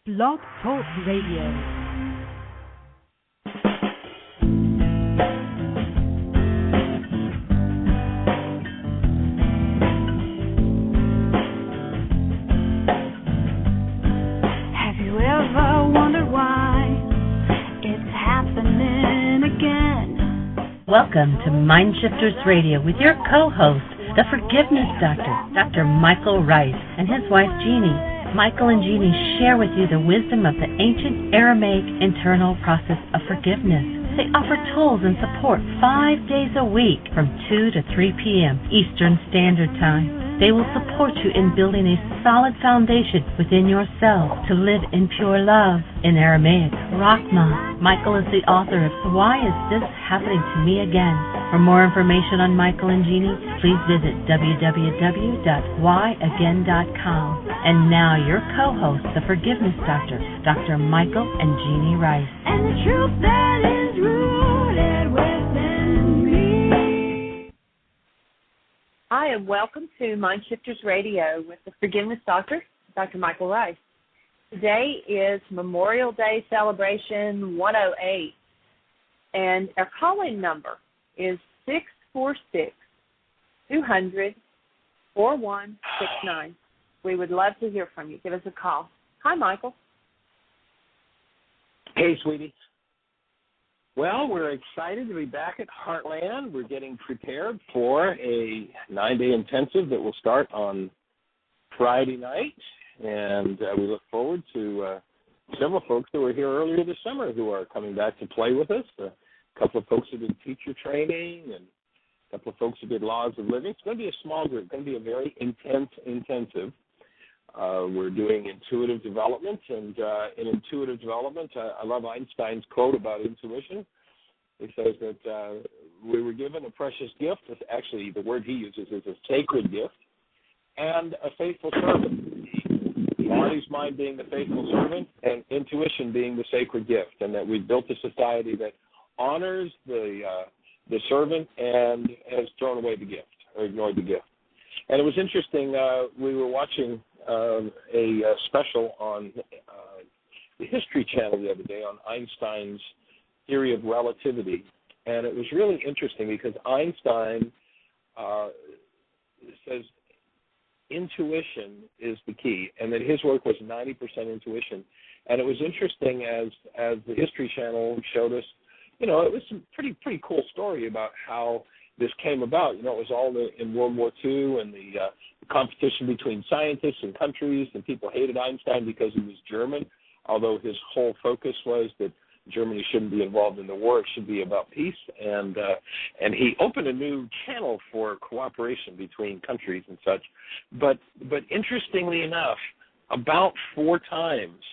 Blog Talk Radio. Welcome to MindShifters Radio with your co-host, the Forgiveness Doctor, Dr. Michael Ryce, and his wife, Jeanie. Michael and Jeanie share with you the wisdom of the ancient Aramaic internal process of forgiveness. They offer tools and support 5 days a week from 2 to 3 p.m. Eastern Standard Time. They will support you in building a solid foundation within yourself to live in pure love. In Aramaic, Rahma. Michael is the author of Why Is This Happening to Me Again? For more information on Michael and Jeanie, please visit www.whyagain.com. And now your co-host, the Forgiveness Doctor, Dr. Michael and Jeanie Ryce. And the truth that is rooted within me. Hi, and welcome to MindShifters Radio with the Forgiveness Doctor, Dr. Michael Ryce. Today is Memorial Day Celebration 108, and our call-in number is 646-200-4169. We would love to hear from you. Give us a call. Hi, Michael. Hey, sweetie. Well, we're excited to be back at Heartland. We're getting prepared for a 9-day intensive that will start on Friday night, and we look forward to several folks who were here earlier this summer who are coming back to play with us. A couple of folks who did teacher training and a couple of folks who did laws of living. It's going to be a small group. It's going to be a very intense intensive. We're doing intuitive development, and in intuitive development, I love Einstein's quote about intuition. He says that we were given a precious gift. Actually, the word he uses is a sacred gift, and a faithful servant. Body's mind being the faithful servant, and intuition being the sacred gift, and that we've built a society that honors the servant and has thrown away the gift or ignored the gift. And it was interesting. We were watching a special on the History Channel the other day on Einstein's theory of relativity, and it was really interesting because Einstein says intuition is the key, and that his work was 90% intuition. And it was interesting as the History Channel showed us, it was a pretty cool story about how this came about. It was all in World War II and the competition between scientists and countries, and people hated Einstein because he was German, although his whole focus was that Germany shouldn't be involved in the war. It should be about peace. And he opened a new channel for cooperation between countries and such. But interestingly enough, about 4 times,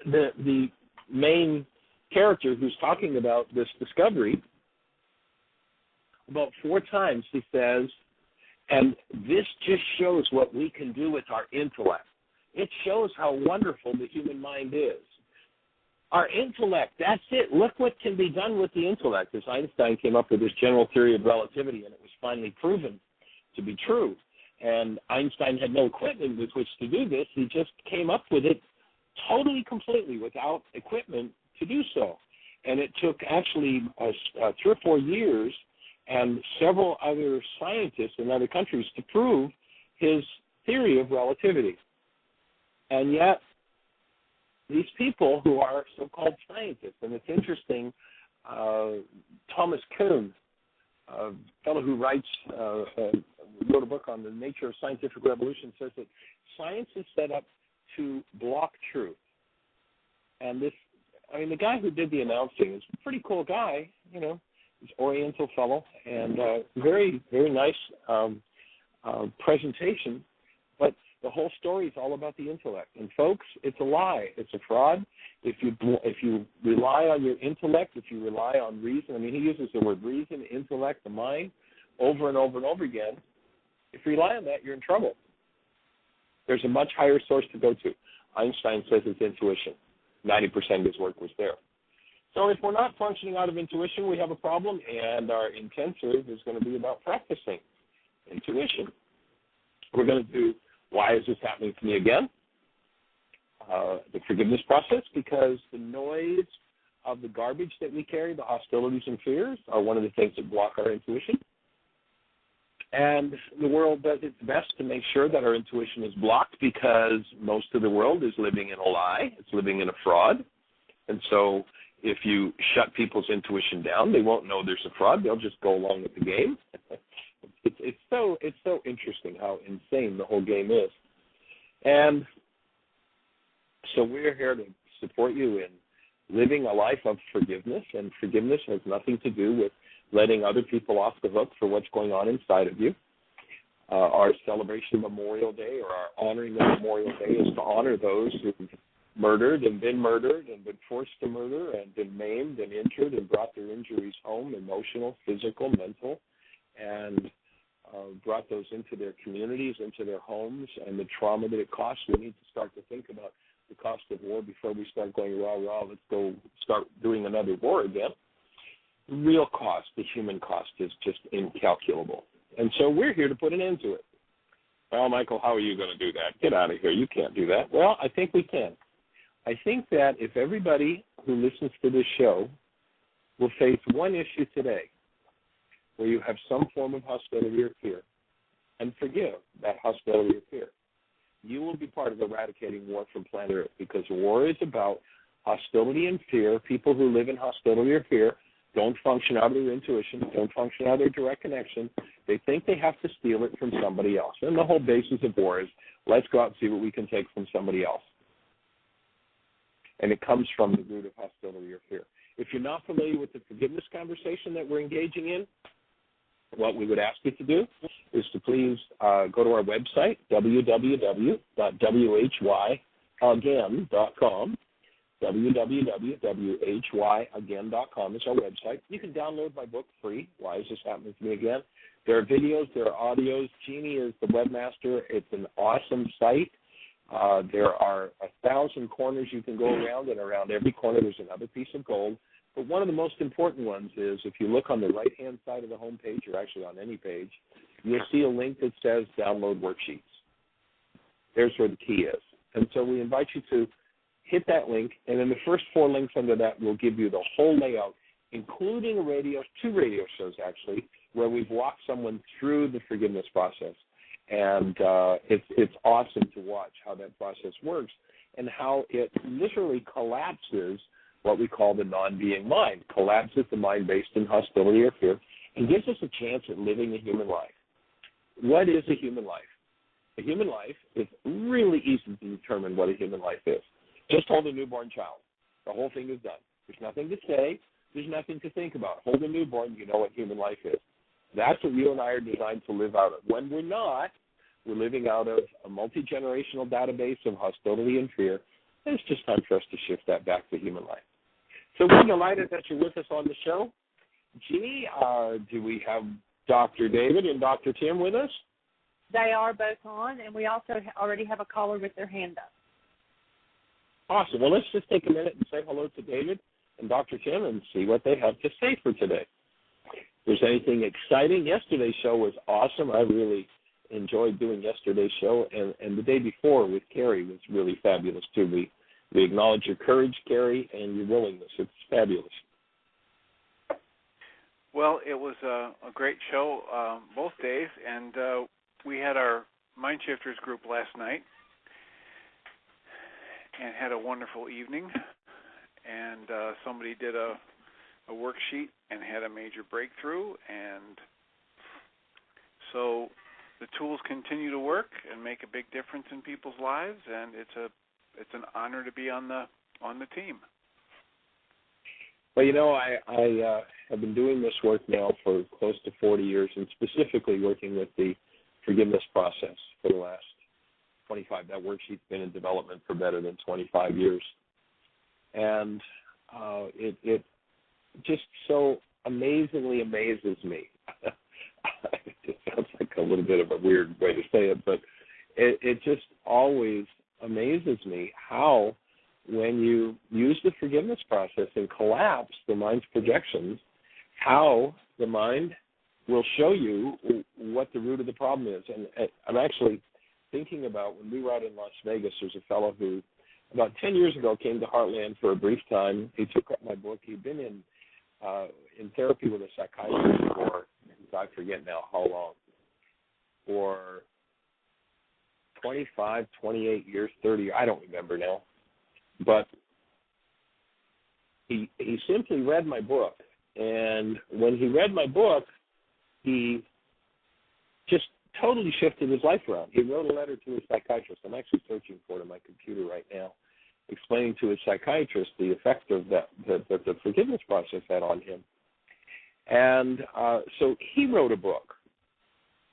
the main character who's talking about this discovery, about 4 times he says, and this just shows what we can do with our intellect. It shows how wonderful the human mind is. Our intellect, that's it. Look what can be done with the intellect. As Einstein came up with this general theory of relativity, and it was finally proven to be true. And Einstein had no equipment with which to do this. He just came up with it totally, completely without equipment to do so. And it took actually 3 or 4 years and several other scientists in other countries to prove his theory of relativity. And yet, these people who are so-called scientists, and it's interesting, Thomas Kuhn, a fellow who wrote a book on the nature of scientific revolution, says that science is set up to block truth. And the guy who did the announcing is a pretty cool guy, he's an Oriental fellow, and very, very nice presentation. But the whole story is all about the intellect. And folks, it's a lie. It's a fraud. If you rely on your intellect, if you rely on reason, he uses the word reason, intellect, the mind, over and over and over again. If you rely on that, you're in trouble. There's a much higher source to go to. Einstein says it's intuition. 90% of his work was there. So if we're not functioning out of intuition, we have a problem, and our intensive is going to be about practicing intuition. We're going to do Why Is This Happening to Me Again? the forgiveness process, because the noise of the garbage that we carry, the hostilities and fears, are one of the things that block our intuition. And the world does its best to make sure that our intuition is blocked, because most of the world is living in a lie. It's living in a fraud. And so if you shut people's intuition down, they won't know there's a fraud. They'll just go along with the game. It's so interesting how insane the whole game is. And so we're here to support you in living a life of forgiveness, and forgiveness has nothing to do with letting other people off the hook for what's going on inside of you. Our celebration of Memorial Day, or our honoring of Memorial Day, is to honor those who've murdered and been forced to murder and been maimed and injured and brought their injuries home, emotional, physical, mental, and brought those into their communities, into their homes, and the trauma that it costs. We need to start to think about the cost of war before we start going, rah, let's go start doing another war again. The real cost, the human cost, is just incalculable. And so we're here to put an end to it. Well, Michael, how are you going to do that? Get out of here. You can't do that. Well, I think we can. I think that if everybody who listens to this show will face one issue today where you have some form of hostility or fear, and forgive that hostility or fear, you will be part of eradicating war from planet Earth, because war is about hostility and fear. People who live in hostility or fear don't function out of their intuition, don't function out of their direct connection. They think they have to steal it from somebody else. And the whole basis of war is, let's go out and see what we can take from somebody else. And it comes from the root of hostility or fear. If you're not familiar with the forgiveness conversation that we're engaging in, what we would ask you to do is to please go to our website, www.whyagain.com. www.whyagain.com is our website. You can download my book free, Why Is This Happening to Me Again? There are videos, there are audios. Jeanie is the webmaster. It's an awesome site. There are 1,000 corners you can go around, and around every corner there's another piece of gold. But one of the most important ones is, if you look on the right-hand side of the home page, or actually on any page, you'll see a link that says Download Worksheets. There's where the key is. And so we invite you to hit that link, and then the first 4 links under that will give you the whole layout, including 2 radio shows, actually, where we've walked someone through the forgiveness process. And it's awesome to watch how that process works and how it literally collapses what we call the non-being mind, collapses the mind based in hostility or fear, and gives us a chance at living a human life. What is a human life? A human life, it's really easy to determine what a human life is. Just hold a newborn child. The whole thing is done. There's nothing to say. There's nothing to think about. Hold a newborn, you know what human life is. That's what you and I are designed to live out of. When we're not, we're living out of a multi-generational database of hostility and fear. And it's just time for us to shift that back to human life. So we're delighted that you're with us on the show. Jeanie, do we have Dr. David and Dr. Tim with us? They are both on, and we also already have a caller with their hand up. Awesome. Well, let's just take a minute and say hello to David and Dr. Tim and see what they have to say for today. If there's anything exciting, yesterday's show was awesome. I really enjoyed doing yesterday's show, and the day before with Carrie was really fabulous, too. We acknowledge your courage, Carrie, and your willingness. It's fabulous. Well, it was a great show both days, and we had our MindShifters group last night and had a wonderful evening, and somebody did a worksheet and had a major breakthrough, and so the tools continue to work and make a big difference in people's lives, and it's an honor to be on the team. Well, you know, I have been doing this work now for close to 40 years, and specifically working with the forgiveness process for the last 25. That worksheet's been in development for better than 25 years. And it just so amazingly amazes me. It sounds like a little bit of a weird way to say it, but it just always amazes me how, when you use the forgiveness process and collapse the mind's projections, how the mind will show you what the root of the problem is. And I'm actually thinking about, when we were out in Las Vegas, there's a fellow who about 10 years ago, came to Heartland for a brief time. He took up my book. He'd been in therapy with a psychiatrist for, I forget now how long, for 25, 28 years, 30, I don't remember now. But he simply read my book. And when he read my book, he just totally shifted his life around. He wrote a letter to his psychiatrist. I'm actually searching for it on my computer right now, explaining to his psychiatrist the effect of that the forgiveness process had on him. And so he wrote a book,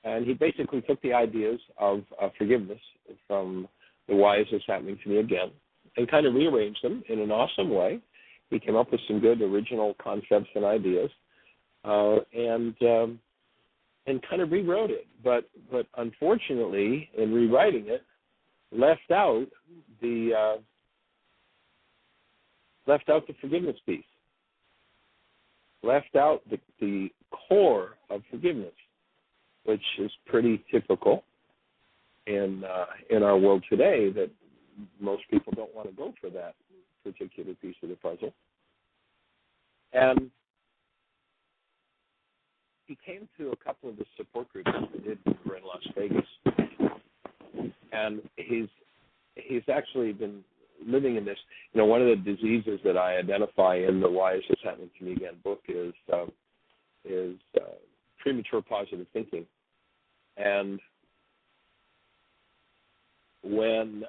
and he basically took the ideas of forgiveness from the Why Is This Happening to Me Again and kind of rearranged them in an awesome way. He came up with some good original concepts and ideas, and kind of rewrote it. But unfortunately, in rewriting it, left out the forgiveness piece. Left out the core of forgiveness, which is pretty typical in our world today, that most people don't want to go for that particular piece of the puzzle. And he came to a couple of the support groups that we did over in Las Vegas, and he's actually been living in this. You know, one of the diseases that I identify in the Why Is This Happening to Me Again book is premature positive thinking. And when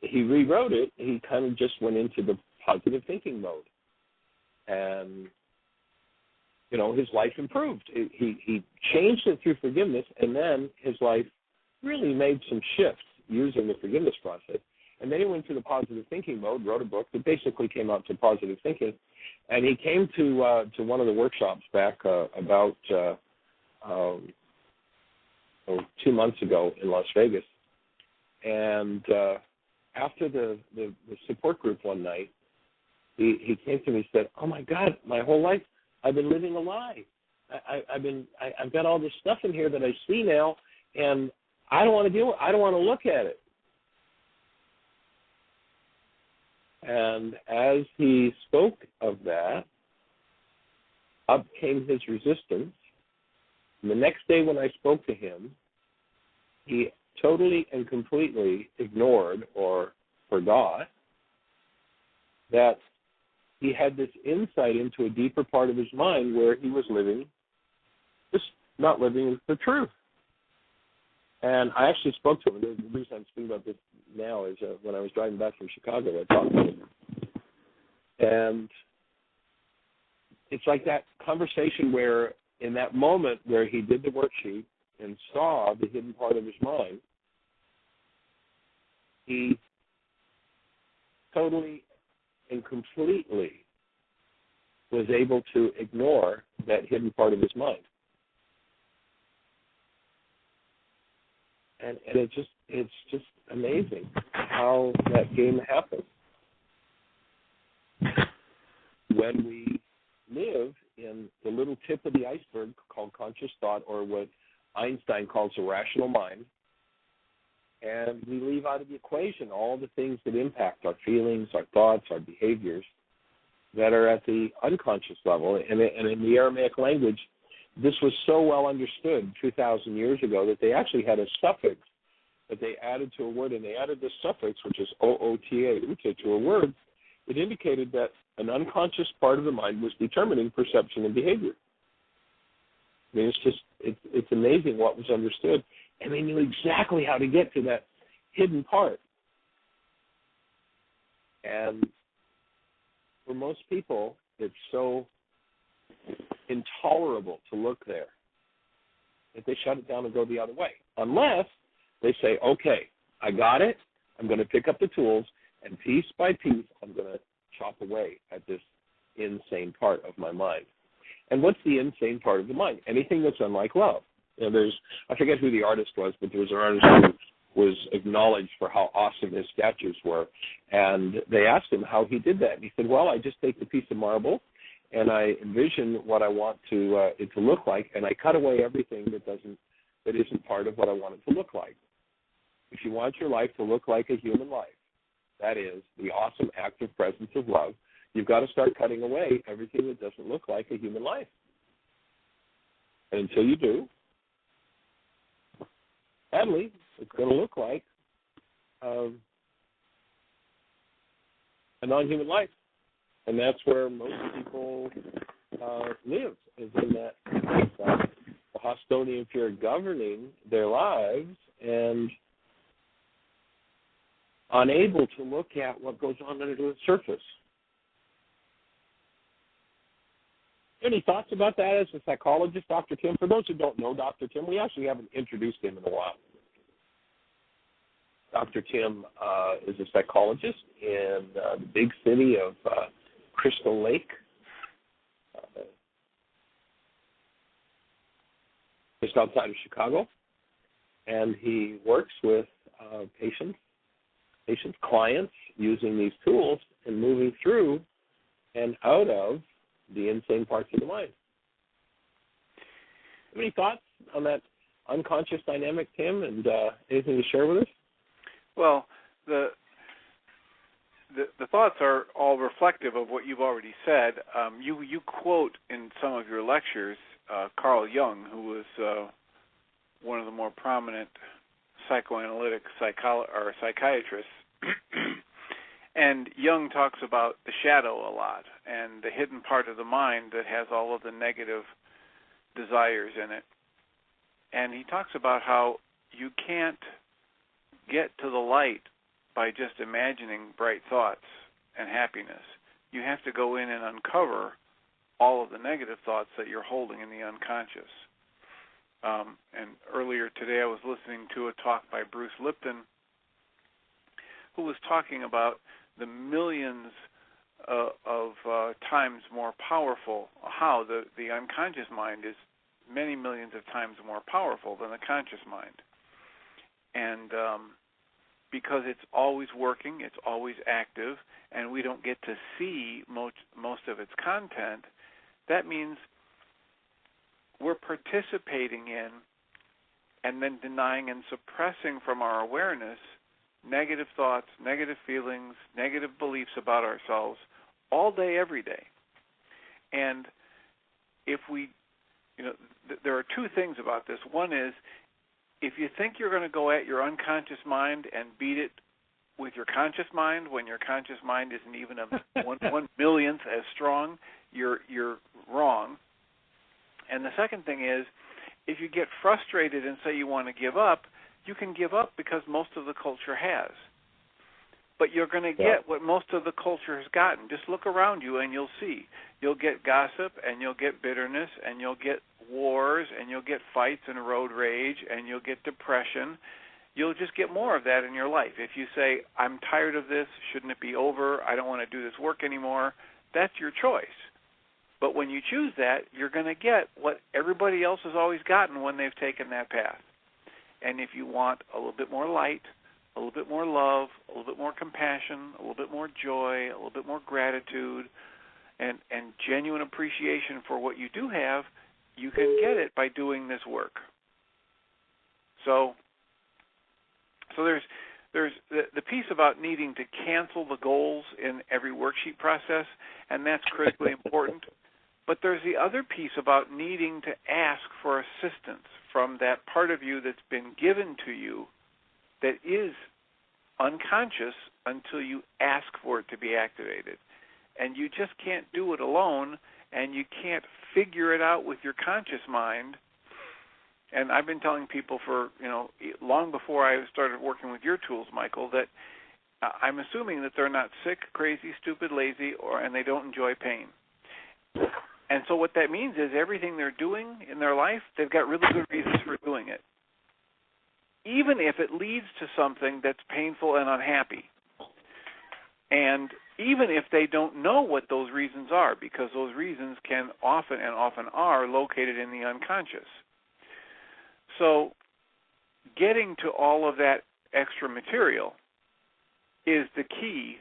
he rewrote it, he kind of just went into the positive thinking mode. And, you know, his life improved. He changed it through forgiveness, and then his life really made some shifts using the forgiveness process. And then he went to the positive thinking mode, wrote a book that basically came out to positive thinking. And he came to one of the workshops back about 2 months ago in Las Vegas. And after the support group one night, he came to me and said, "Oh my God, my whole life I've been living a lie. I've got all this stuff in here that I see now, and I don't want to deal with it. I don't want to look at it." And as he spoke of that, up came his resistance. And the next day when I spoke to him, he totally and completely ignored or forgot that he had this insight into a deeper part of his mind where he was just not living the truth. And I actually spoke to him. The reason I'm speaking about this now is when I was driving back from Chicago, I talked to him. And it's like that conversation where in that moment where he did the worksheet and saw the hidden part of his mind, he totally and completely was able to ignore that hidden part of his mind. And it's just amazing how that game happens. When we live in the little tip of the iceberg called conscious thought, or what Einstein calls a rational mind, and we leave out of the equation all the things that impact our feelings, our thoughts, our behaviors that are at the unconscious level. And in the Aramaic language, this was so well understood 2,000 years ago that they actually had a suffix that they added to a word, and they added this suffix, which is O-O-T-A, uta, to a word. It indicated that an unconscious part of the mind was determining perception and behavior. I mean, it's amazing what was understood, and they knew exactly how to get to that hidden part. And for most people, it's so intolerable to look there that they shut it down and go the other way, unless they say, okay, I got it, I'm going to pick up the tools, and piece by piece, I'm going to chop away at this insane part of my mind. And what's the insane part of the mind? Anything that's unlike love. You know, I forget who the artist was, but there was an artist who was acknowledged for how awesome his statues were. And they asked him how he did that. And he said, well, I just take the piece of marble, and I envision what I want it to look like, and I cut away everything that isn't part of what I want it to look like. If you want your life to look like a human life, that is the awesome active presence of love, you've got to start cutting away everything that doesn't look like a human life. And until you do, sadly, it's going to look like a non-human life. And that's where most people live, is in that the hostility and fear governing their lives and unable to look at what goes on under the surface. Any thoughts about that as a psychologist, Dr. Tim? For those who don't know Dr. Tim, we actually haven't introduced him in a while. Dr. Tim is a psychologist in the big city of Crystal Lake, just outside of Chicago, and he works with clients using these tools and moving through and out of the insane parts of the mind. Any thoughts on that unconscious dynamic, Tim, and anything to share with us? Well, the thoughts are all reflective of what you've already said. You quote in some of your lectures Carl Jung, who was one of the more prominent psychoanalytic psychiatrists. And Jung talks about the shadow a lot and the hidden part of the mind that has all of the negative desires in it. And he talks about how you can't get to the light by just imagining bright thoughts and happiness. You have to go in and uncover all of the negative thoughts that you're holding in the unconscious. And earlier today I was listening to a talk by Bruce Lipton, who was talking about the millions of times more powerful, how the unconscious mind is many millions of times more powerful than the conscious mind. And because it's always working, it's always active, and we don't get to see most of its content, that means we're participating in and then denying and suppressing from our awareness negative thoughts, negative feelings, negative beliefs about ourselves all day, every day. And if we, there are two things about this. One is, if you think you're going to go at your unconscious mind and beat it with your conscious mind when your conscious mind isn't even a one millionth as strong, you're wrong. And the second thing is, if you get frustrated and say you want to give up, you can give up because most of the culture has. But you're going to get what most of the culture has gotten. Just look around you and you'll see. You'll get gossip and you'll get bitterness and you'll get wars and you'll get fights and road rage and you'll get depression. You'll just get more of that in your life. If you say, I'm tired of this, shouldn't it be over, I don't want to do this work anymore, that's your choice. But when you choose that, you're going to get what everybody else has always gotten when they've taken that path. And if you want a little bit more light, a little bit more love, a little bit more compassion, a little bit more joy, a little bit more gratitude, and genuine appreciation for what you do have, you can get it by doing this work. So there's the piece about needing to cancel the goals in every worksheet process, and that's critically important. But there's the other piece about needing to ask for assistance from that part of you that's been given to you that is unconscious until you ask for it to be activated. And you just can't do it alone, and you can't figure it out with your conscious mind. And I've been telling people for, long before I started working with your tools, Michael, that I'm assuming that they're not sick, crazy, stupid, lazy, and they don't enjoy pain. And so what that means is everything they're doing in their life, they've got really good reasons for doing it, even if it leads to something that's painful and unhappy. And even if they don't know what those reasons are, because those reasons can often are located in the unconscious. So getting to all of that extra material is the key,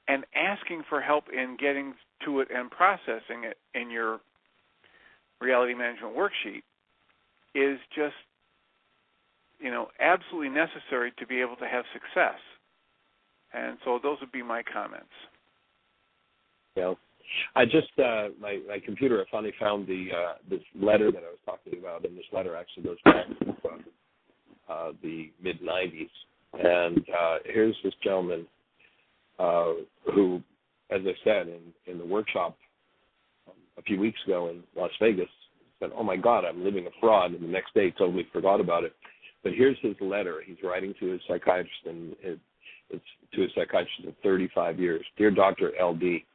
and asking for help in getting to it and processing it in your reality management worksheet is just, absolutely necessary to be able to have success. And so those would be my comments. Yeah. I just, my computer, I finally found this letter that I was talking about, and this letter actually goes back to the mid-'90s. And here's this gentleman who, as I said, in the workshop a few weeks ago in Las Vegas, said, "Oh, my God, I'm living a fraud," and the next day totally forgot about it. But here's his letter. He's writing to his psychiatrist, and it's to his psychiatrist of 35 years. "Dear Dr. L.D.,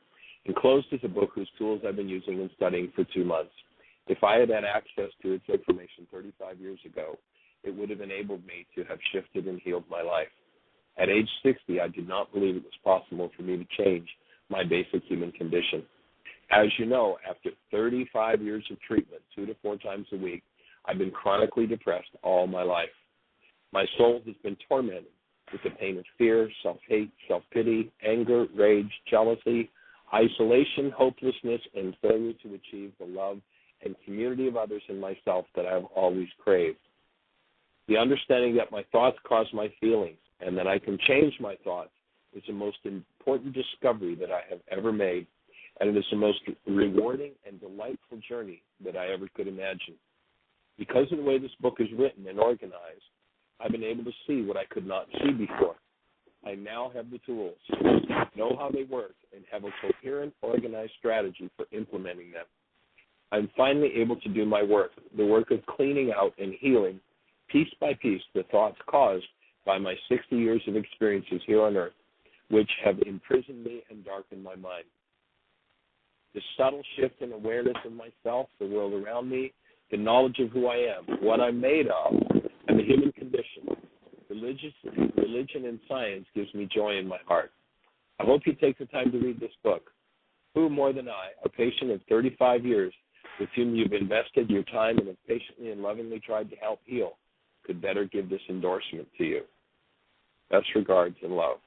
enclosed is a book whose tools I've been using and studying for 2 months. If I had had access to its information 35 years ago, it would have enabled me to have shifted and healed my life. At age 60, I did not believe it was possible for me to change my basic human condition. As you know, after 35 years of treatment, 2 to 4 times a week, I've been chronically depressed all my life. My soul has been tormented with the pain of fear, self-hate, self-pity, anger, rage, jealousy, isolation, hopelessness, and failure to achieve the love and community of others and myself that I have always craved. The understanding that my thoughts cause my feelings and that I can change my thoughts is the most important discovery that I have ever made, and it is the most rewarding and delightful journey that I ever could imagine. Because of the way this book is written and organized, I've been able to see what I could not see before. I now have the tools, know how they work, and have a coherent, organized strategy for implementing them. I'm finally able to do my work, the work of cleaning out and healing, piece by piece, the thoughts caused by my 60 years of experiences here on earth, which have imprisoned me and darkened my mind. The subtle shift in awareness of myself, the world around me, the knowledge of who I am, what I'm made of, and the human condition. Religion and science gives me joy in my heart. I hope you take the time to read this book. Who more than I, a patient of 35 years with whom you've invested your time and have patiently and lovingly tried to help heal, could better give this endorsement to you. Best regards and love."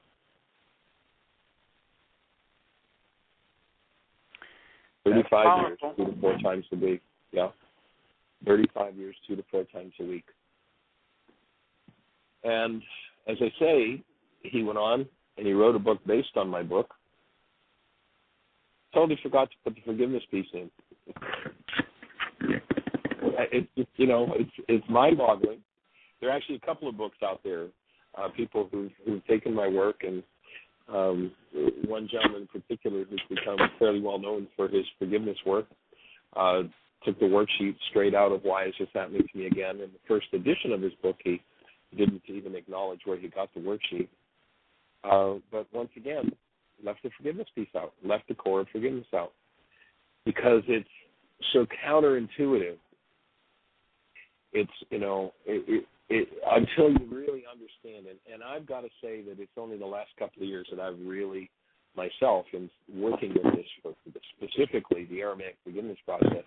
That's 35 years, powerful. 2 to 4 times a week. Yeah. 35 years, 2 to 4 times a week. And as I say, he went on and he wrote a book based on my book. Totally forgot to put the forgiveness piece in. It's mind-boggling. There are actually a couple of books out there, people who've taken my work, and one gentleman in particular who's become fairly well known for his forgiveness work, took the worksheet straight out of Why Is This Happening to Me Again? In the first edition of his book, he didn't even acknowledge where he got the worksheet. But once again, left the forgiveness piece out, left the core of forgiveness out, because it's so counterintuitive. It's, until you really understand it. And I've got to say that it's only the last couple of years that I've really, myself, in working with this, for specifically the Aramaic forgiveness process,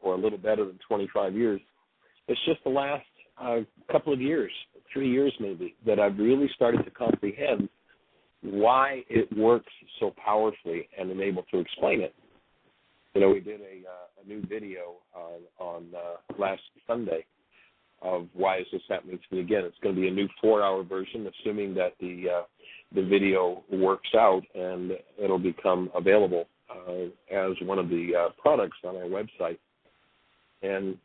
for a little better than 25 years. It's just the last couple of years, 3 years maybe, that I've really started to comprehend why it works so powerfully and am able to explain it. We did a new video on last Sunday of Why Is This Happening to Me Again? It's going to be a new 4-hour version, assuming that the video works out, and it'll become available as one of the products on our website. And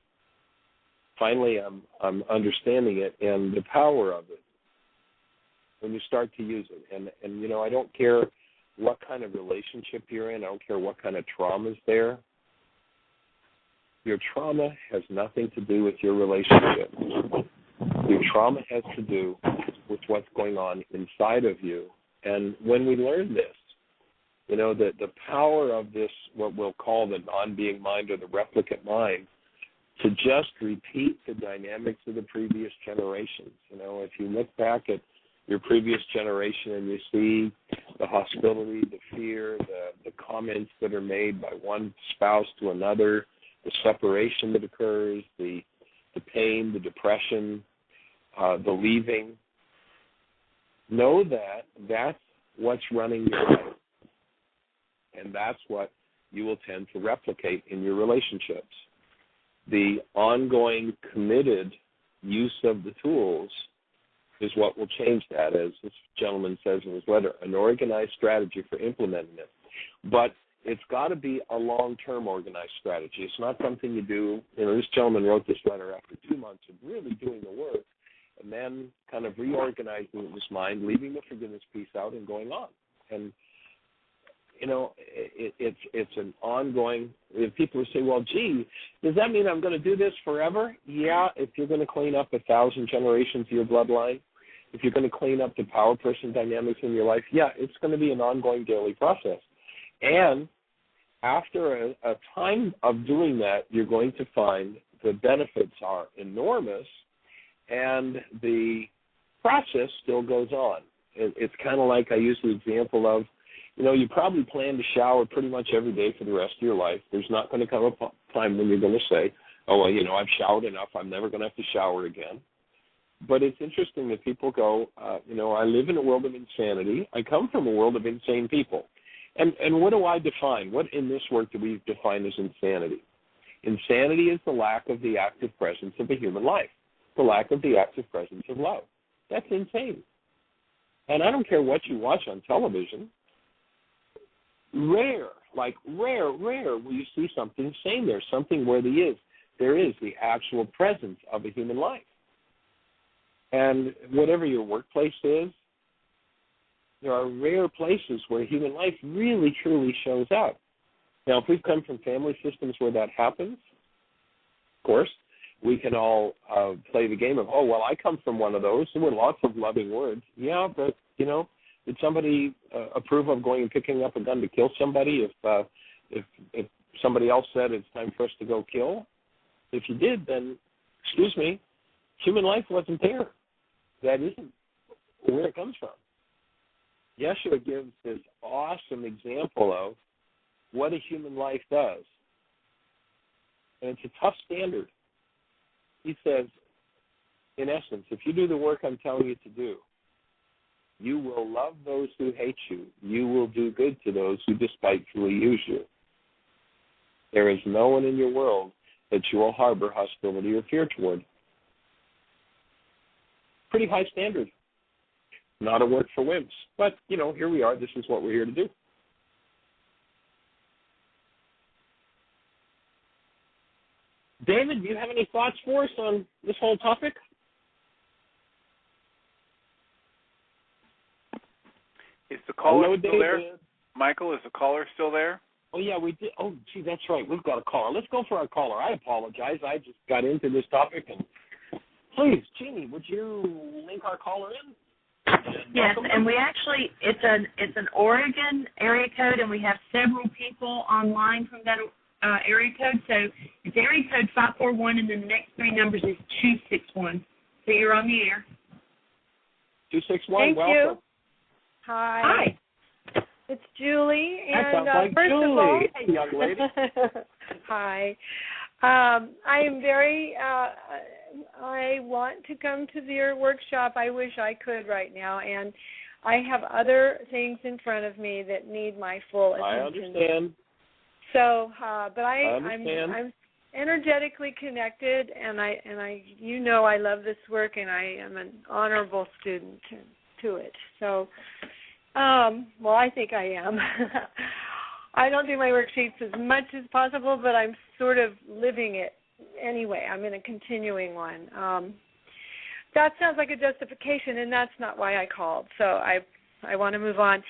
finally, I'm understanding it and the power of it when you start to use it. And I don't care what kind of relationship you're in. I don't care what kind of trauma is there. Your trauma has nothing to do with your relationship. Your trauma has to do with what's going on inside of you. And when we learn this, the power of this, what we'll call the non-being mind or the replicate mind, to just repeat the dynamics of the previous generations. If you look back at your previous generation and you see the hostility, the fear, the comments that are made by one spouse to another, the separation that occurs, the pain, the depression, the leaving, know that that's what's running your life. And that's what you will tend to replicate in your relationships. The ongoing committed use of the tools is what will change that, as this gentleman says in his letter, an organized strategy for implementing it. But it's got to be a long-term organized strategy. It's not something you do. This gentleman wrote this letter after 2 months of really doing the work and then kind of reorganizing his mind, leaving the forgiveness piece out and going on. And, it's an ongoing, if people say, well, gee, does that mean I'm going to do this forever? Yeah, if you're going to clean up 1,000 generations of your bloodline, if you're going to clean up the power person dynamics in your life, yeah, it's going to be an ongoing daily process. And after a time of doing that, you're going to find the benefits are enormous, and the process still goes on. It's kind of like I use the example of, you probably plan to shower pretty much every day for the rest of your life. There's not going to come a time when you're going to say, oh, well, I've showered enough. I'm never going to have to shower again. But it's interesting that people go, I live in a world of insanity. I come from a world of insane people. And what do I define? What in this work do we define as insanity? Insanity is the lack of the active presence of a human life, the lack of the active presence of love. That's insane. And I don't care what you watch on television. Rare will you see something sane there, something where there is the actual presence of a human life. And whatever your workplace is, there are rare places where human life really, truly shows up. Now, if we've come from family systems where that happens, of course, we can all play the game of, oh, well, I come from one of those. There were lots of loving words. Yeah, but, did somebody approve of going and picking up a gun to kill somebody if somebody else said it's time for us to go kill? If you did, then, excuse me, human life wasn't there. That isn't where it comes from. Yeshua gives this awesome example of what a human life does. And it's a tough standard. He says, in essence, if you do the work I'm telling you to do, you will love those who hate you. You will do good to those who despitefully use you. There is no one in your world that you will harbor hostility or fear toward. Pretty high standard. Not a work for wimps. But, here we are. This is what we're here to do. David, do you have any thoughts for us on this whole topic? Is the caller still there? Michael, is the caller still there? Oh, yeah, we did. Oh, gee, that's right. We've got a caller. Let's go for our caller. I apologize. I just got into this topic. And please, Jeanie, would you link our caller in? Yes, and we actually, it's an Oregon area code, and we have several people online from that area code. So it's area code 541, and then the next three numbers is 261. So you're on the air. 261, Thank welcome. you. Hi. Hi. It's Julie. That sounds like first Julie. of all, Hey, young lady. Hi. I am very, I want to come to your workshop. I wish I could right now. And I have other things in front of me that need my full attention. I understand. So, but understand. I'm energetically connected, and I I love this work, and I am an honorable student to it. So, well, I think I am. I don't do my worksheets as much as possible, but I'm sort of living it anyway. I'm in a continuing one. That sounds like a justification, and that's not why I called. So I want to move on.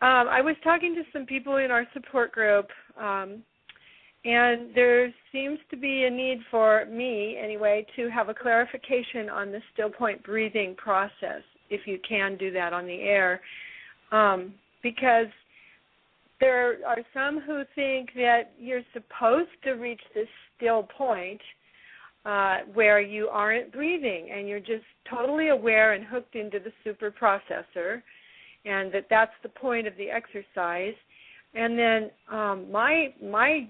I was talking to some people in our support group, and there seems to be a need for me, anyway, to have a clarification on the still point breathing process, if you can do that on the air, because there are some who think that you're supposed to reach this still point where you aren't breathing and you're just totally aware and hooked into the super processor, and that's the point of the exercise. And then my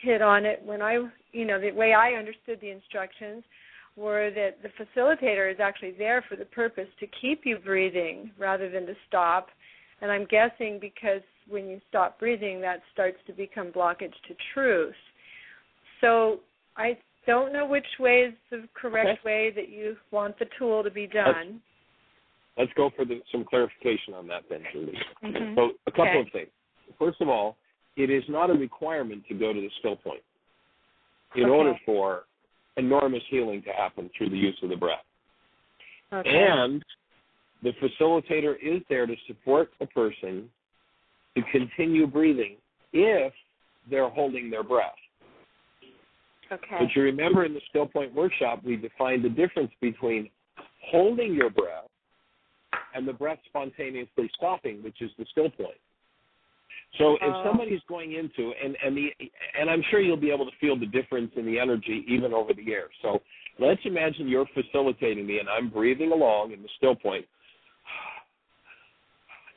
hit on it when the way I understood the instructions were that the facilitator is actually there for the purpose to keep you breathing rather than to stop. And I'm guessing because when you stop breathing, that starts to become blockage to truth. So I don't know which way is the correct way that you want the tool to be done. let's go for some clarification on that then, Julie. Mm-hmm. So a couple of things. First of all, it is not a requirement to go to the still point in order for enormous healing to happen through the use of the breath. Okay. And the facilitator is there to support a person to continue breathing if they're holding their breath. Okay. But you remember in the still point workshop, we defined the difference between holding your breath and the breath spontaneously stopping, which is the still point. So if somebody's going into, and I'm sure you'll be able to feel the difference in the energy even over the air. So let's imagine you're facilitating me and I'm breathing along in the still point,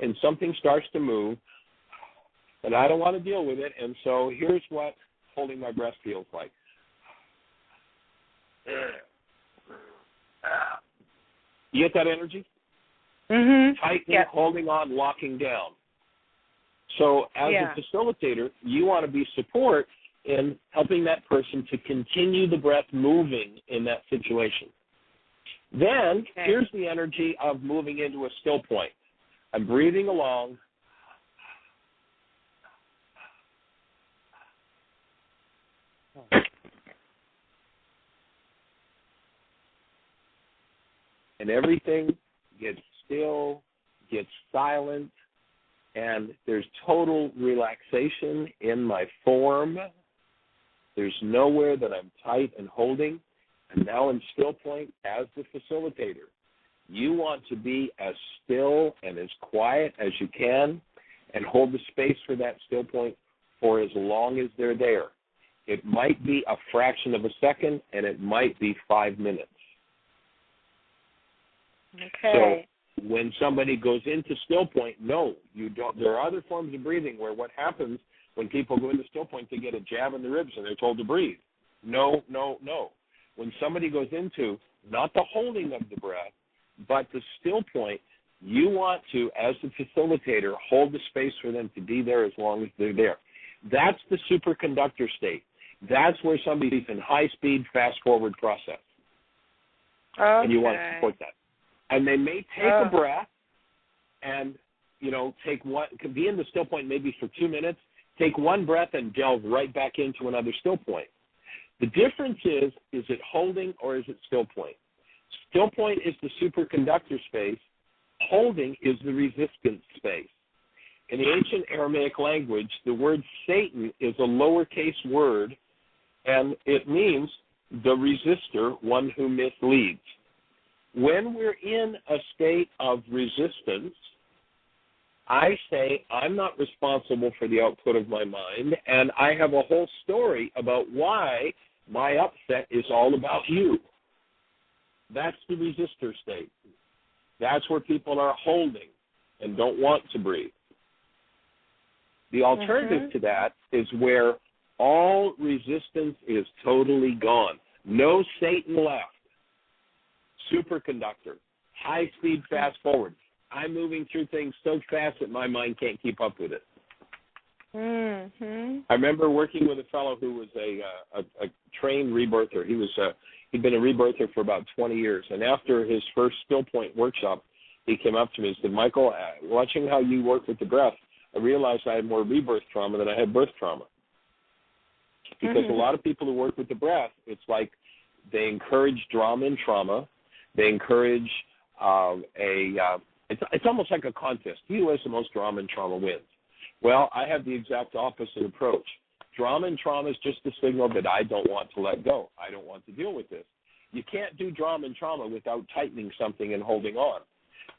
and something starts to move, and I don't want to deal with it, and so here's what holding my breath feels like. You get that energy? Mm-hmm. Tightening, holding on, locking down. So as a facilitator, you want to be support in helping that person to continue the breath moving in that situation. Then here's the energy of moving into a still point. I'm breathing along. And everything gets still, gets silent, and there's total relaxation in my form. There's nowhere that I'm tight and holding. And now in still point, as the facilitator, you want to be as still and as quiet as you can and hold the space for that still point for as long as they're there. It might be a fraction of a second, and it might be 5 minutes. Okay. So when somebody goes into still point, no, you don't. There are other forms of breathing where what happens when people go into still point, they get a jab in the ribs and they're told to breathe. No, no, no. When somebody goes into not the holding of the breath, but the still point, you want to, as the facilitator, hold the space for them to be there as long as they're there. That's the superconductor state. That's where somebody's in high-speed, fast-forward process. Okay. And you want to support that. And they may take a breath and, take one, could be in the still point maybe for 2 minutes, take one breath and delve right back into another still point. The difference is it holding or is it still point? Still point is the superconductor space. Holding is the resistance space. In the ancient Aramaic language, the word Satan is a lowercase word, and it means the resistor, one who misleads. When we're in a state of resistance, I say I'm not responsible for the output of my mind, and I have a whole story about why my upset is all about you. That's the resistor state. That's where people are holding and don't want to breathe. The alternative to that is where all resistance is totally gone. No Satan left. Superconductor, high speed, fast forward. I'm moving through things so fast that my mind can't keep up with it. Mm-hmm. I remember working with a fellow who was a trained rebirther. He'd been a rebirther for about 20 years, and after his first still point workshop, he came up to me and said, "Michael, watching how you work with the breath, I realized I had more rebirth trauma than I had birth trauma." Because a lot of people who work with the breath, it's like they encourage drama and trauma. They encourage it's almost like a contest. He who has the most drama and trauma wins. Well, I have the exact opposite approach. Drama and trauma is just a signal that I don't want to let go. I don't want to deal with this. You can't do drama and trauma without tightening something and holding on.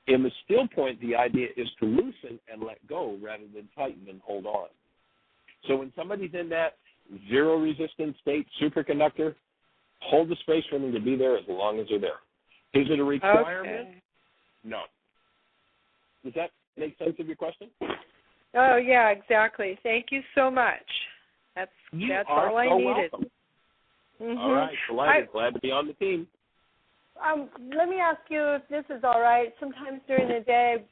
In the still point, the idea is to loosen and let go rather than tighten and hold on. So when somebody's in that zero resistance state, superconductor, hold the space for them to be there as long as they're there. Is it a requirement? Okay. No. Does that make sense of your question? Oh, yeah, exactly. Thank you so much. That's all I needed. Welcome. Mm-hmm. All right, glad to be on the team. Let me ask you if this is all right. Sometimes during the day,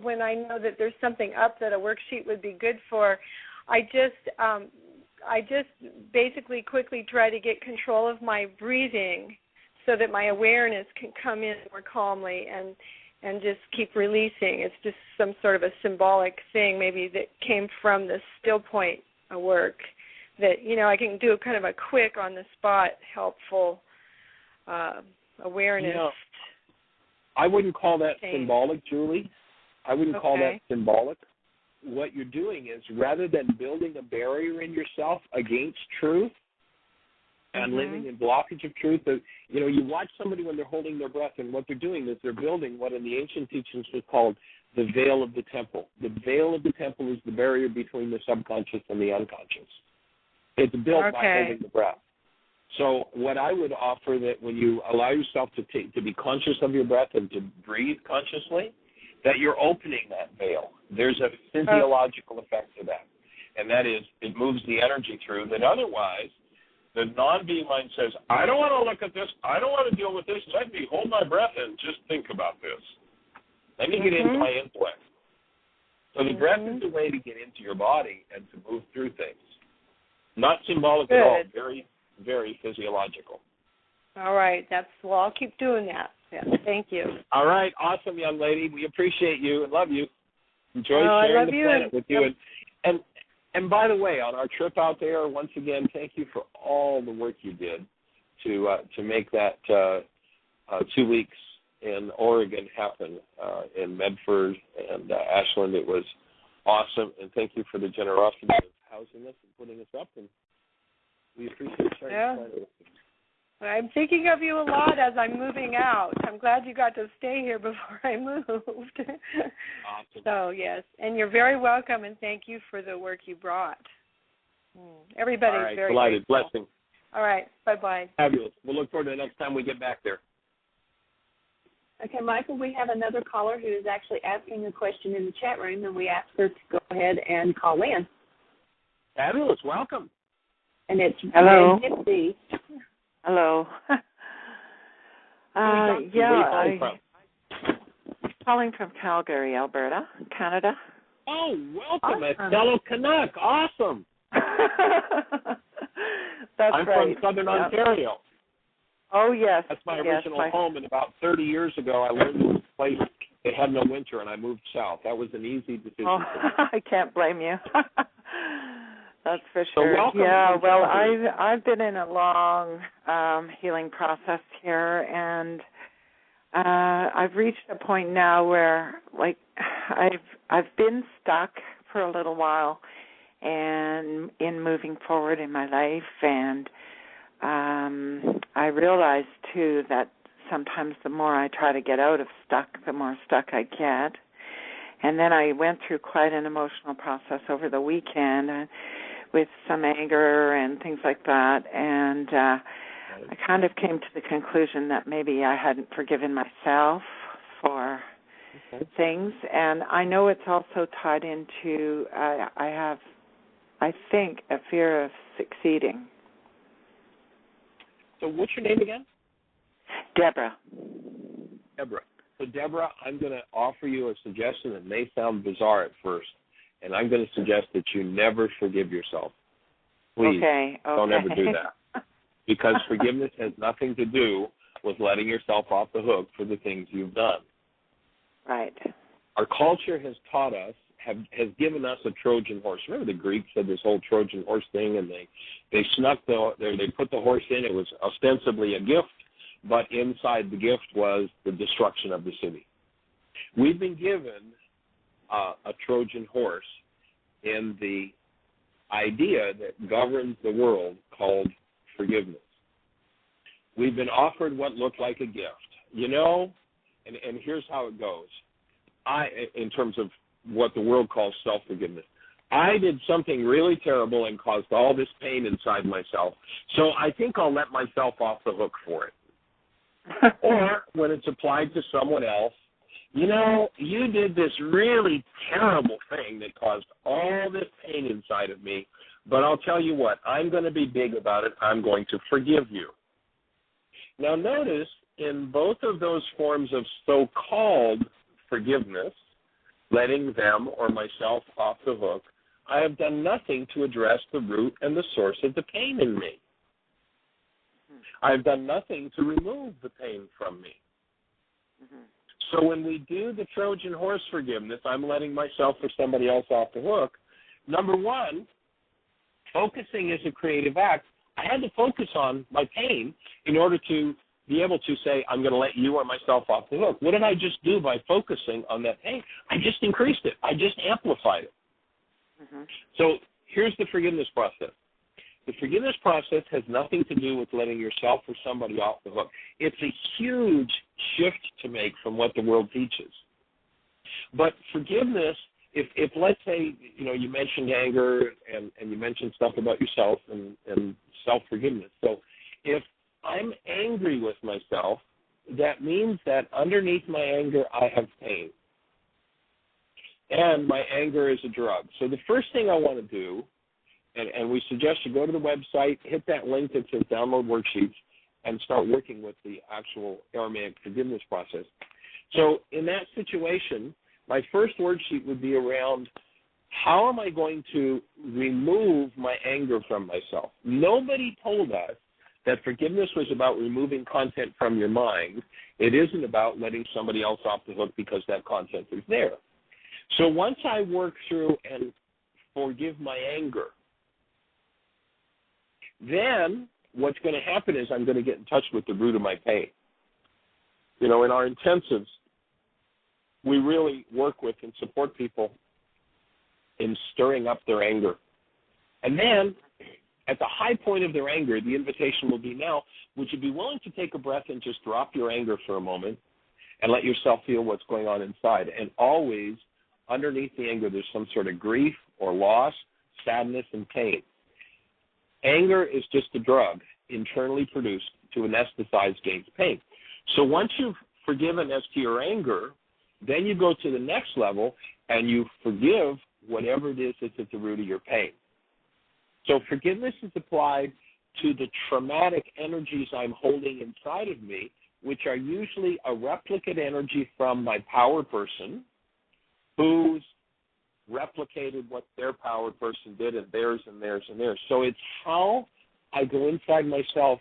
when I know that there's something up that a worksheet would be good for, I just basically quickly try to get control of my breathing so that my awareness can come in more calmly. and just keep releasing. It's just some sort of a symbolic thing maybe that came from the still point work that, you know, I can do kind of a quick on-the-spot helpful awareness. You know, I wouldn't call that change. symbolic, Julie. I wouldn't call that symbolic. What you're doing is, rather than building a barrier in yourself against truth and living in blockage of truth, you know, you watch somebody when they're holding their breath, and what they're doing is they're building what in the ancient teachings was called the veil of the temple. The veil of the temple is the barrier between the subconscious and the unconscious. It's built by holding the breath. So what I would offer, that when you allow yourself to be conscious of your breath and to breathe consciously, that you're opening that veil. There's a physiological effect to that, and that is it moves the energy through that otherwise the non-being mind says, I don't want to look at this, I don't want to deal with this, let me hold my breath and just think about this. Let me get into my intellect. So the breath is a way to get into your body and to move through things. Not symbolic at all, very, very physiological. All right, well, I'll keep doing that. Yeah, thank you. All right, awesome, young lady. We appreciate you and love you. Enjoy sharing the planet with you. And by the way, on our trip out there, once again, thank you for all the work you did to make that 2 weeks in Oregon happen, in Medford and Ashland. It was awesome, and thank you for the generosity of housing us and putting us up, and we appreciate sharing the planet with you. I'm thinking of you a lot as I'm moving out. I'm glad you got to stay here before I moved. Awesome. So, yes, and you're very welcome, and thank you for the work you brought. Everybody's very delighted. grateful. Blessing. All right, bye-bye. Fabulous. We'll look forward to the next time we get back there. Okay, Michael, we have another caller who is actually asking a question in the chat room, and we ask her to go ahead and call in. Fabulous. Welcome. And it's Hello. Gypsy. Hello. Calling from Calgary, Alberta, Canada. Oh, welcome, awesome. A fellow Canuck. Awesome. That's I'm right. from Southern Ontario. Oh, yes. That's my original home, and about 30 years ago, I learned this place. It had no winter, and I moved south. That was an easy decision for me. I can't blame you. That's for So sure. welcome. Yeah, well, I've been in a long healing process here, and I've reached a point now where, like, I've been stuck for a little while, and in moving forward in my life, and I realized too that sometimes the more I try to get out of stuck, the more stuck I get. And then I went through quite an emotional process over the weekend with some anger and things like that, and I kind of came to the conclusion that maybe I hadn't forgiven myself for things, and I know it's also tied into I think, a fear of succeeding. So what's your name again? Deborah. Deborah. So, Deborah, I'm going to offer you a suggestion that may sound bizarre at first, and I'm going to suggest that you never forgive yourself. Please, don't ever do that. Because forgiveness has nothing to do with letting yourself off the hook for the things you've done. Right. Our culture has taught us, has given us a Trojan horse. Remember the Greeks had this whole Trojan horse thing, and they put the horse in. It was ostensibly a gift, but inside the gift was the destruction of the city. We've been given a Trojan horse in the idea that governs the world called forgiveness. We've been offered what looked like a gift, you know, and here's how it goes. In terms of what the world calls self-forgiveness, I did something really terrible and caused all this pain inside myself, so I think I'll let myself off the hook for it. Or when it's applied to someone else, you know, you did this really terrible thing that caused all this pain inside of me, but I'll tell you what, I'm going to be big about it. I'm going to forgive you. Now notice, in both of those forms of so-called forgiveness, letting them or myself off the hook, I have done nothing to address the root and the source of the pain in me. I've done nothing to remove the pain from me. So when we do the Trojan horse forgiveness, I'm letting myself or somebody else off the hook. Number one, focusing is a creative act. I had to focus on my pain in order to be able to say, I'm going to let you or myself off the hook. What did I just do by focusing on that pain? I just increased it. I just amplified it. Mm-hmm. So here's the forgiveness process. The forgiveness process has nothing to do with letting yourself or somebody off the hook. It's a huge shift to make from what the world teaches. But forgiveness, if let's say, you mentioned anger and you mentioned stuff about yourself and self-forgiveness. So if I'm angry with myself, that means that underneath my anger, I have pain. And my anger is a drug. So the first thing I want to do, and we suggest you go to the website, hit that link that says download worksheets, and start working with the actual Aramaic forgiveness process. So in that situation, my first worksheet would be around how am I going to remove my anger from myself? Nobody told us that forgiveness was about removing content from your mind. It isn't about letting somebody else off the hook because that content is there. So once I work through and forgive my anger, then what's going to happen is I'm going to get in touch with the root of my pain. In our intensives, we really work with and support people in stirring up their anger. And then at the high point of their anger, the invitation will be now, would you be willing to take a breath and just drop your anger for a moment and let yourself feel what's going on inside? And always, underneath the anger, there's some sort of grief or loss, sadness, and pain. Anger is just a drug internally produced to anesthetize Gates pain. So once you've forgiven as to your anger, then you go to the next level and you forgive whatever it is that's at the root of your pain. So forgiveness is applied to the traumatic energies I'm holding inside of me, which are usually a replicate energy from my power person who's replicated what their power person did and theirs and theirs and theirs. So it's how I go inside myself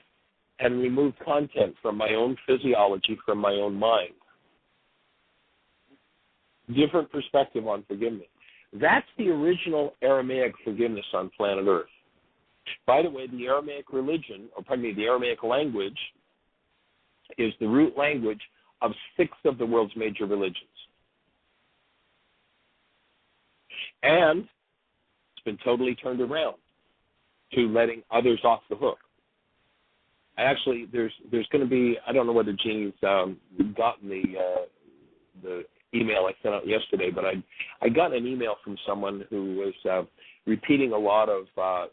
and remove content from my own physiology, from my own mind. Different perspective on forgiveness. That's the original Aramaic forgiveness on planet Earth. By the way, the Aramaic the Aramaic language is the root language of 6 of the world's major religions. And it's been totally turned around to letting others off the hook. Actually, there's going to be, I don't know whether Jeanie's gotten the email I sent out yesterday, but I got an email from someone who was repeating a lot of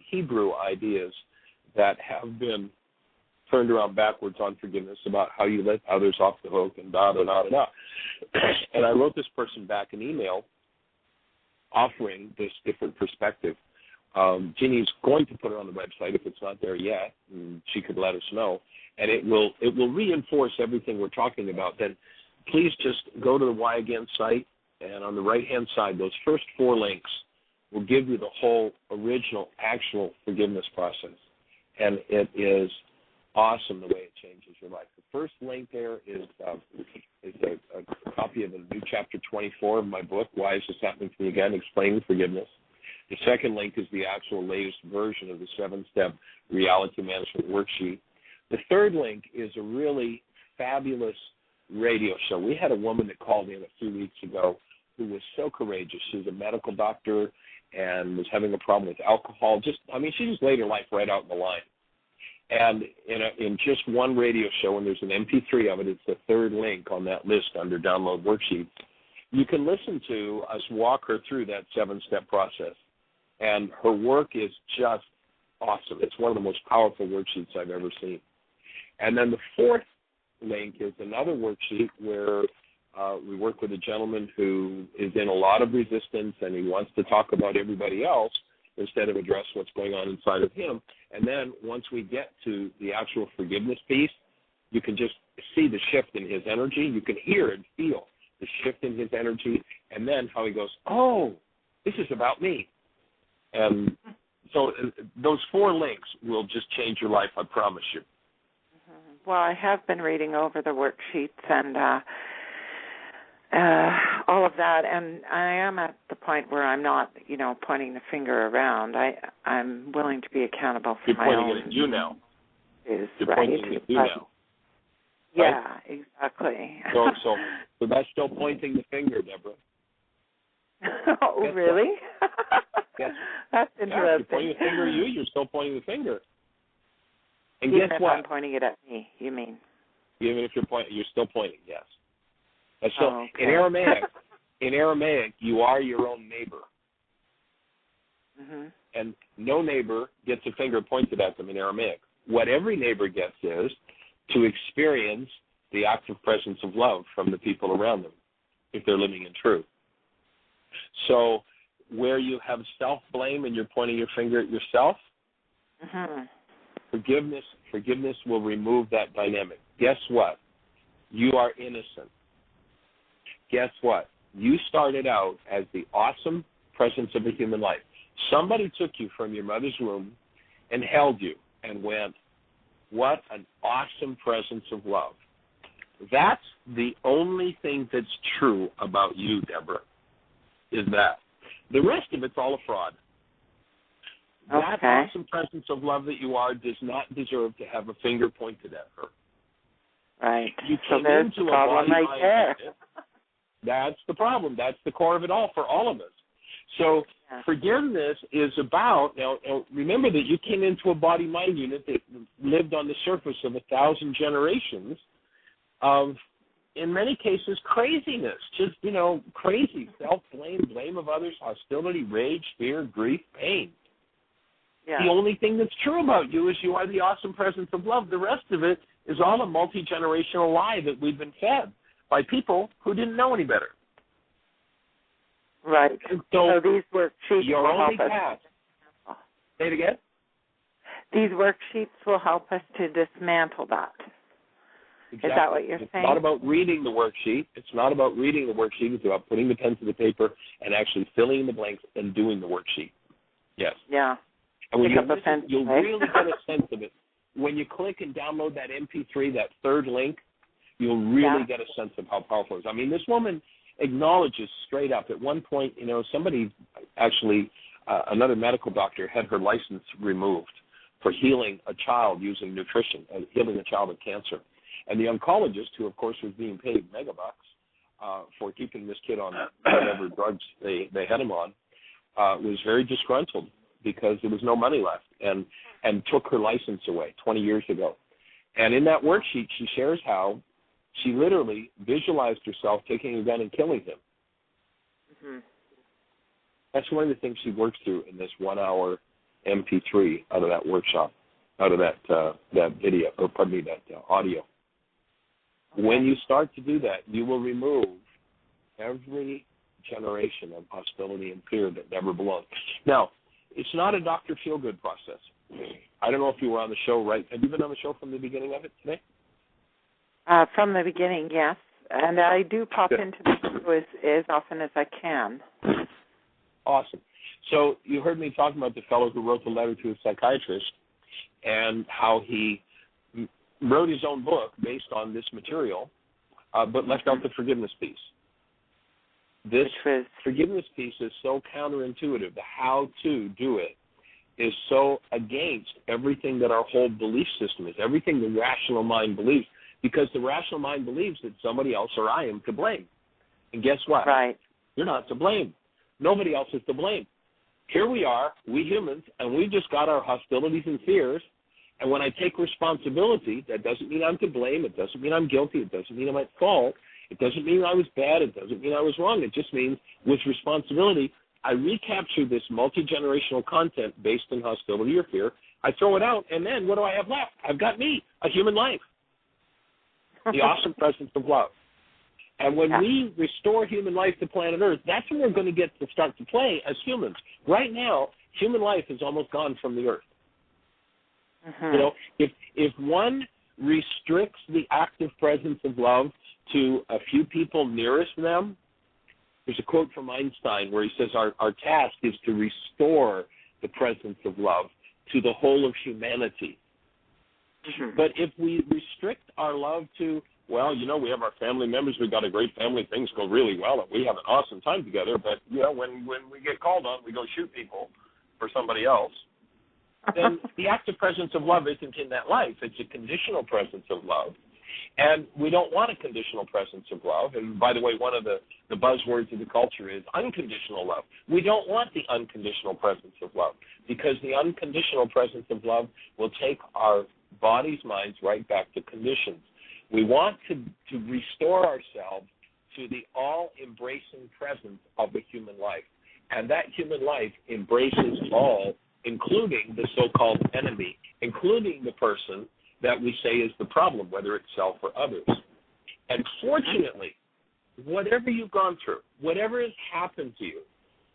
Hebrew ideas that have been turned around backwards on forgiveness about how you let others off the hook and da-da-da-da-da. And I wrote this person back an email offering this different perspective. Jeannie's going to put it on the website if it's not there yet, and she could let us know. And it will reinforce everything we're talking about. Then please just go to the Why Again site, and on the right-hand side, those first 4 links will give you the whole original, actual forgiveness process. And it is awesome the way it changes your life. The first link there is a copy of a new chapter 24 of my book, Why Is This Happening to Me Again? Explaining Forgiveness. The second link is the actual latest version of the 7-step reality management worksheet. The third link is a really fabulous radio show. We had a woman that called in a few weeks ago who was so courageous. She was a medical doctor and was having a problem with alcohol. She just laid her life right out in the line. And in just one radio show, and there's an MP3 of it, it's the third link on that list under download worksheets. You can listen to us walk her through that 7-step process. And her work is just awesome. It's one of the most powerful worksheets I've ever seen. And then the fourth link is another worksheet where we work with a gentleman who is in a lot of resistance and he wants to talk about everybody else instead of address what's going on inside of him. And then once we get to the actual forgiveness piece, you can just see the shift in his energy. You can hear and feel the shift in his energy, and then how he goes, oh, this is about me. And so those 4 links will just change your life, I promise you. Well, I have been reading over the worksheets, and all of that, and I am at the point where I'm not, pointing the finger around. I'm willing to be accountable for my own. You're pointing it at you now. You're pointing it at you now. Yeah, right? Exactly. So that's still pointing the finger, Deborah. Oh, really? Yes. That's interesting. Yeah, if you're pointing the finger at you, you're still pointing the finger. And even guess if what? I'm pointing it at me, you mean? Even if you're still pointing, yes. That's still, okay. In Aramaic, you are your own neighbor. Mm-hmm. And no neighbor gets a finger pointed at them in Aramaic. What every neighbor gets is to experience the active presence of love from the people around them, if they're living in truth. So where you have self-blame and you're pointing your finger at yourself, mm-hmm. Forgiveness will remove that dynamic. Guess what? You are innocent. Guess what? You started out as the awesome presence of a human life. Somebody took you from your mother's womb and held you and went, what an awesome presence of love. That's the only thing that's true about you, Deborah, is that. The rest of it's all a fraud. That awesome presence of love that you are does not deserve to have a finger pointed at her. Right. You so there's the problem right there. That's the problem. That's the core of it all for all of us. So forgiveness is about, now remember that you came into a body-mind unit that lived on the surface of 1,000 generations of, in many cases, craziness. Just, crazy. Self-blame, blame of others, hostility, rage, fear, grief, pain. Yeah. The only thing that's true about you is you are the awesome presence of love. The rest of it is all a multi-generational lie that we've been fed by people who didn't know any better. Right. So these worksheets will help us. Say it again? These worksheets will help us to dismantle that. Exactly. Is that what you're saying? It's not about reading the worksheet. It's about putting the pen to the paper and actually filling in the blanks and doing the worksheet. Yes. Yeah. And when you'll really get a sense of it. When you click and download that MP3, that third link, you'll really get a sense of how powerful it is. I mean, this woman acknowledges straight up. At one point, somebody actually, another medical doctor had her license removed for healing a child using nutrition, healing a child of cancer. And the oncologist, who, of course, was being paid megabucks for keeping this kid on whatever drugs they had him on, was very disgruntled because there was no money left and took her license away 20 years ago. And in that worksheet, she shares how she literally visualized herself taking a gun and killing him. Mm-hmm. That's one of the things she works through in this 1-hour MP3 out of that workshop, out of that video, or pardon me, that audio. Okay. When you start to do that, you will remove every generation of hostility and fear that never belonged. Now, it's not a Dr. Feelgood process. I don't know if you were on the show, right? Have you been on the show from the beginning of it today? From the beginning, yes. And I do pop into the show as often as I can. Awesome. So you heard me talking about the fellow who wrote the letter to his psychiatrist and how he wrote his own book based on this material, but left out the forgiveness piece. This forgiveness piece is so counterintuitive. The how to do it is so against everything that our whole belief system is, everything the rational mind believes, because the rational mind believes that somebody else or I am to blame. And guess what? Right. You're not to blame. Nobody else is to blame. Here we are, we humans, and we just got our hostilities and fears. And when I take responsibility, that doesn't mean I'm to blame. It doesn't mean I'm guilty. It doesn't mean I'm at fault. It doesn't mean I was bad. It doesn't mean I was wrong. It just means with responsibility, I recapture this multi-generational content based on hostility or fear. I throw it out, and then what do I have left? I've got me, a human life, the awesome presence of love. And when we restore human life to planet Earth, that's when we're going to get to start to play as humans. Right now, human life is almost gone from the Earth. Mm-hmm. If one restricts the active presence of love to a few people nearest them, there's a quote from Einstein where he says our task is to restore the presence of love to the whole of humanity. Mm-hmm. But if we restrict our love to well, we have our family members. We've got a great family. Things go really well, and we have an awesome time together. But, when we get called on, we go shoot people for somebody else. Then the active presence of love isn't in that life. It's a conditional presence of love. And we don't want a conditional presence of love. And, by the way, one of the buzzwords of the culture is unconditional love. We don't want the unconditional presence of love, because the unconditional presence of love will take our bodies, minds right back to conditions. We want to restore ourselves to the all-embracing presence of the human life. And that human life embraces all, including the so-called enemy, including the person that we say is the problem, whether it's self or others. And fortunately, whatever you've gone through, whatever has happened to you,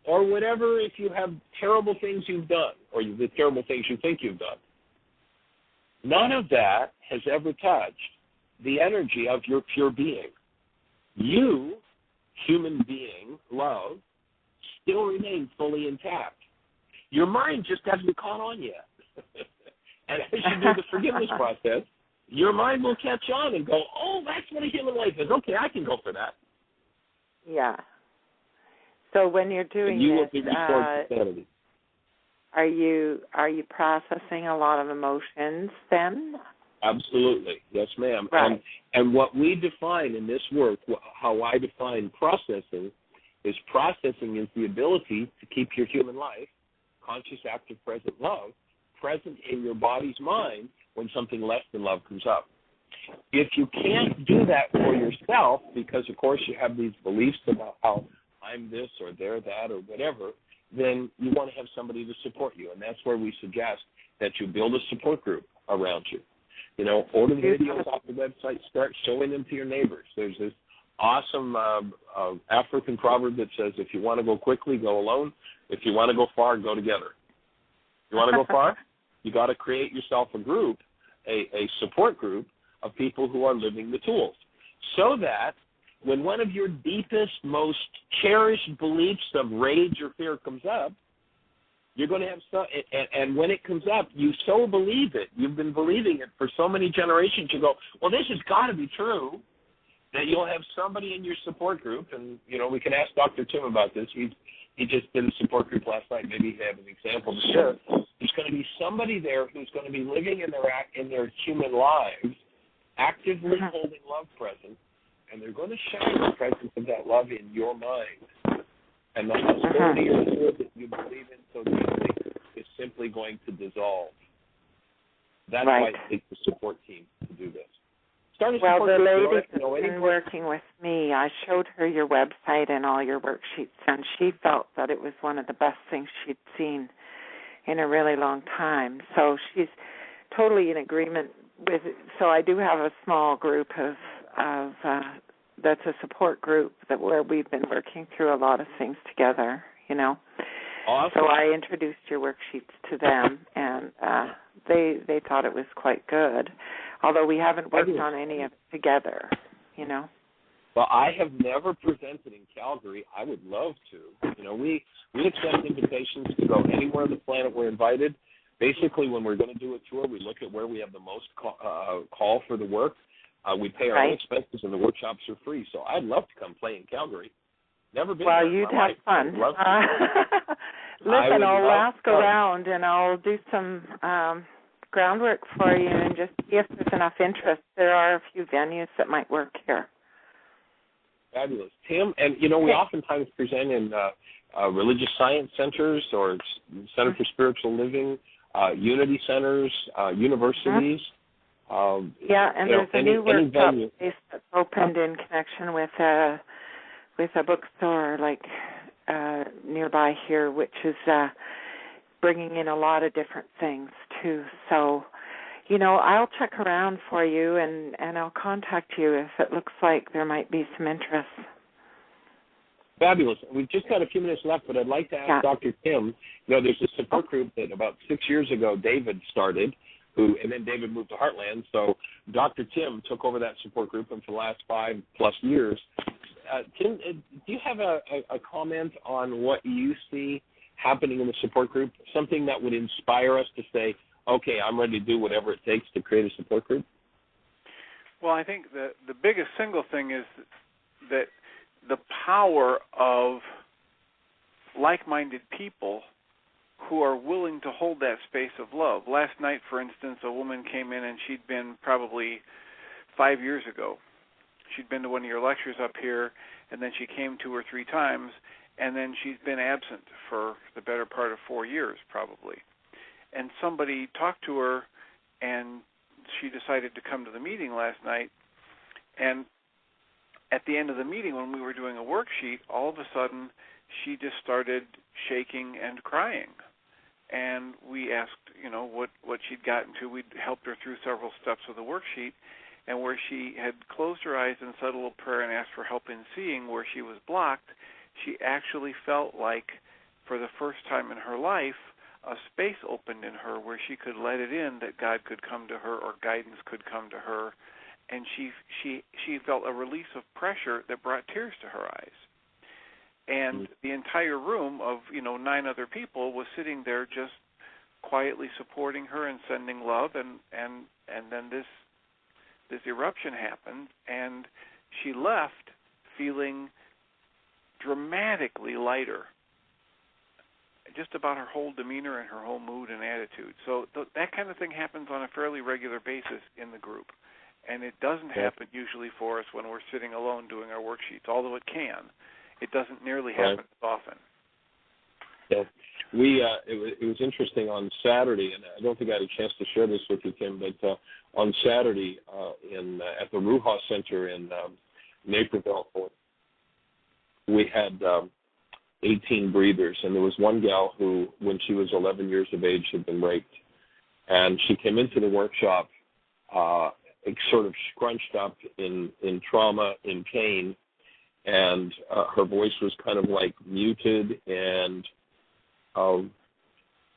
or whatever, if you have terrible things you've done, or the terrible things you think you've done, none of that has ever touched the energy of your pure being. You, human being, love, still remain fully intact. Your mind just hasn't caught on yet. And as you do the forgiveness process, your mind will catch on and go, oh, that's what a human life is. Okay, I can go for that. Yeah. So when you're doing and you will it, be restored to sanity. Are you processing a lot of emotions then? Absolutely. Yes, ma'am. Right. And what we define in this work, how I define processing is the ability to keep your human life, conscious, active, present love, present in your body's mind when something less than love comes up. If you can't do that for yourself, because, of course, you have these beliefs about how I'm this or they're that or whatever, then you want to have somebody to support you. And that's where we suggest that you build a support group around you. Order the videos off the website, start showing them to your neighbors. There's this awesome African proverb that says, if you want to go quickly, go alone. If you want to go far, go together. You want to go far? You got to create yourself a group, a support group of people who are living the tools, so that when one of your deepest, most cherished beliefs of rage or fear comes up, you're going to have some, and when it comes up, you so believe it, you've been believing it for so many generations, you go, well, this has got to be true, that you'll have somebody in your support group, and, we can ask Dr. Tim about this. He just did a support group last night. Maybe he have an example to share. There's going to be somebody there who's going to be living in their human lives, actively holding love present, and they're going to shine the presence of that love in your mind. And the hostility or fear that you believe in so deeply is simply going to dissolve. That's why it takes the support team to do this. Well, the lady who's been working with me, I showed her your website and all your worksheets, and she felt that it was one of the best things she'd seen in a really long time. So she's totally in agreement with it. So I do have a small group of that's a support group where we've been working through a lot of things together, Awesome. So I introduced your worksheets to them, and they thought it was quite good, although we haven't worked on any of it together, Well, I have never presented in Calgary. I would love to. We accept invitations to go anywhere on the planet we're invited. Basically, when we're going to do a tour, we look at where we have the most call for the work. We pay our own expenses, and the workshops are free. So I'd love to come play in Calgary. Never been there. Well, you'd have fun. Listen, I'll ask around, and I'll do some groundwork for you and just see if there's enough interest. There are a few venues that might work here. Fabulous. Tim, and, we oftentimes present in religious science centers or Center for Spiritual Living, unity centers, universities. And there's a new workshop space that's opened in connection with a bookstore nearby here, which is bringing in a lot of different things too. So, I'll check around for you and I'll contact you if it looks like there might be some interest. Fabulous. We've just got a few minutes left, but I'd like to ask Dr. Tim, there's a support group that about 6 years ago David started, and then David moved to Heartland, so Dr. Tim took over that support group, and for the last 5+ years. Tim, do you have a comment on what you see happening in the support group, something that would inspire us to say, okay, I'm ready to do whatever it takes to create a support group? Well, I think the biggest single thing is that the power of like-minded people who are willing to hold that space of love. Last night, for instance, a woman came in and she'd been probably 5 years ago. She'd been to one of your lectures up here, and then she came 2 or 3 times, and then she's been absent for the better part of 4 years probably. And somebody talked to her, and she decided to come to the meeting last night. And at the end of the meeting, when we were doing a worksheet, all of a sudden she just started shaking and crying. And we asked, what she'd gotten to. We'd helped her through several steps of the worksheet, and where she had closed her eyes and said a little prayer and asked for help in seeing where she was blocked, she actually felt like, for the first time in her life, a space opened in her where she could let it in that God could come to her or guidance could come to her, and she felt a release of pressure that brought tears to her eyes. And the entire room of 9 other people was sitting there just quietly supporting her and sending love, and then this eruption happened, and she left feeling dramatically lighter, just about her whole demeanor and her whole mood and attitude. So that kind of thing happens on a fairly regular basis in the group, and it doesn't happen usually for us when we're sitting alone doing our worksheets, although it can. It doesn't nearly happen as often. Yeah. It was interesting on Saturday, and I don't think I had a chance to share this with you, Kim, but on Saturday at the Ruha Center in Naperville, we had 18 breathers, and there was one gal who, when she was 11 years of age, had been raped. And she came into the workshop sort of scrunched up in trauma, in pain, and her voice was kind of like muted. And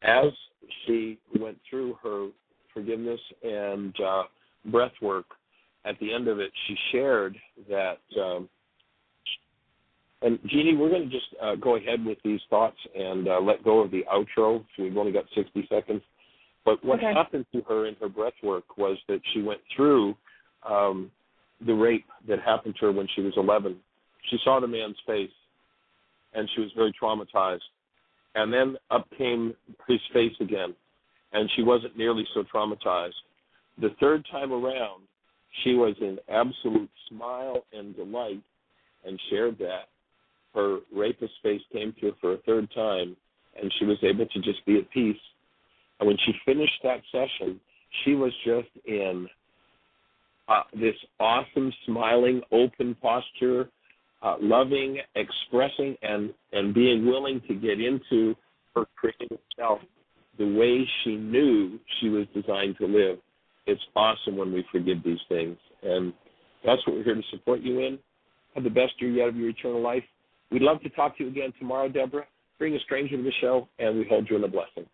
as she went through her forgiveness and breath work, at the end of it, she shared that, and Jeanie, we're going to just go ahead with these thoughts and let go of the outro, so we've only got 60 seconds. But what happened to her in her breath work was that she went through the rape that happened to her when she was 11. She saw the man's face, and she was very traumatized. And then up came his face again, and she wasn't nearly so traumatized. The third time around, she was in absolute smile and delight and shared that. Her rapist face came to her for a third time, and she was able to just be at peace. And when she finished that session, she was just in this awesome, smiling, open posture, loving, expressing, and being willing to get into her creative self the way she knew she was designed to live. It's awesome when we forgive these things. And that's what we're here to support you in. Have the best year yet of your eternal life. We'd love to talk to you again tomorrow, Deborah. Bring a stranger to the show, and we hold you in a blessing.